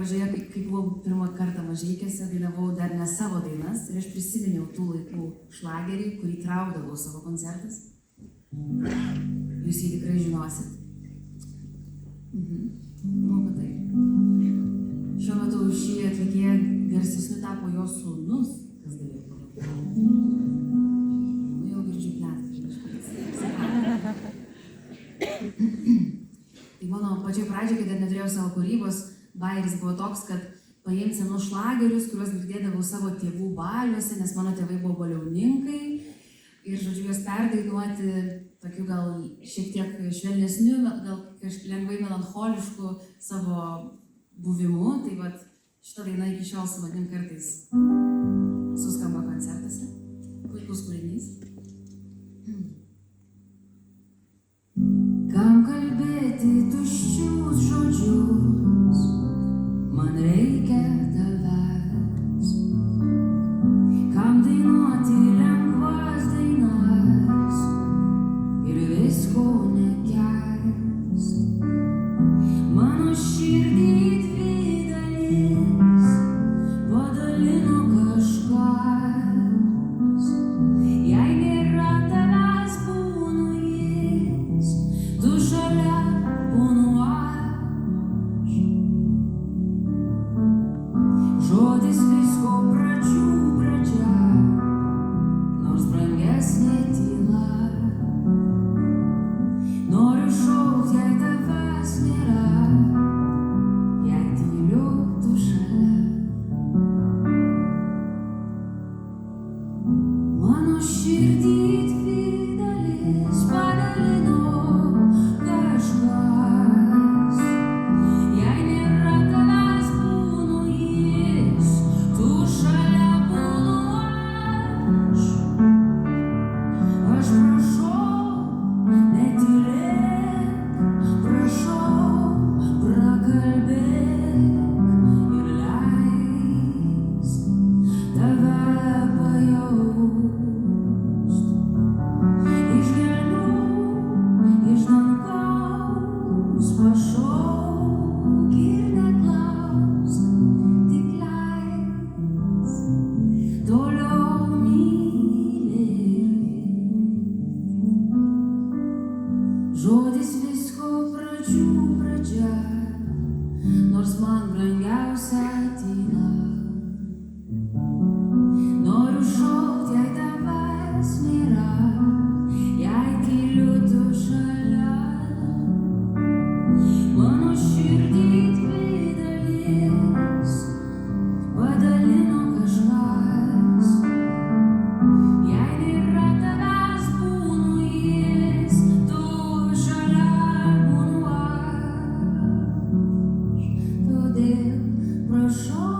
pradžioje, kai buvau pirmą kartą Mažeikiuose, dainavau dar ne savo dainas ir aš prisiminiau tų laikų šlagerį, kurį traukdavau savo koncertas. Jūs jį tikrai žinosit. Manau, kad taip. Šiuo metu šį atlikėją garsesniu tapo jo sūnus, kas galėjo pagalvoti. Nu, jau girdžiu pletką. Tai mano pačioj pradžioj, kai dar neturėjau savo kūrybos, bajeris buvo toks, kad paimti senus šlagerius, kuriuos girdėdavau savo tėvų baliuose, nes mano tėvai buvo baliauninkai. Ir, žodžiu, juos perdainuoti tokiu gal šiek tiek švelnesniu, gal kažkaip lengvai melancholišku savo buvimu. Tai vat šitą dainą iki šiol su manim kartais suskamba koncertuose. Puikus kūrinys. Kam kalbėti tuščius žodžius, man reikia tavęs. Kam dainuoti lengvas dainas ir visko nekęs. Mano širdį dvi dalis padalino kažkas. Jei nėra tavęs, būnu jis, tu šalia būnu aš. Žodis visko pradžių pradžia, nors brangesnė tyla. Noriu šaukt, jei tavęs nėra, jei tyliu tu šalia. Mano širdį dvi dalis padalino kažkas. Jei nėra tavęs, būnu jis, tu šalia būnu aš. Aš prašau, netylėk, prašau, prakalbėk ir leisk tave pajaust. Iš gelmių, iš dangaus pašauk ir neklausk, tik leisk toliau mylėt. Žodis visko pradžių pradžia, nors man brangiausia tyla. Noriu šaukt, jei tavęs nėra, jei tyliu tu šalia. Mano širdį dvi dalis padalino kažkas. Jei nėra tavęs, būnu jis, tu šalia būnu aš. Todėl prašau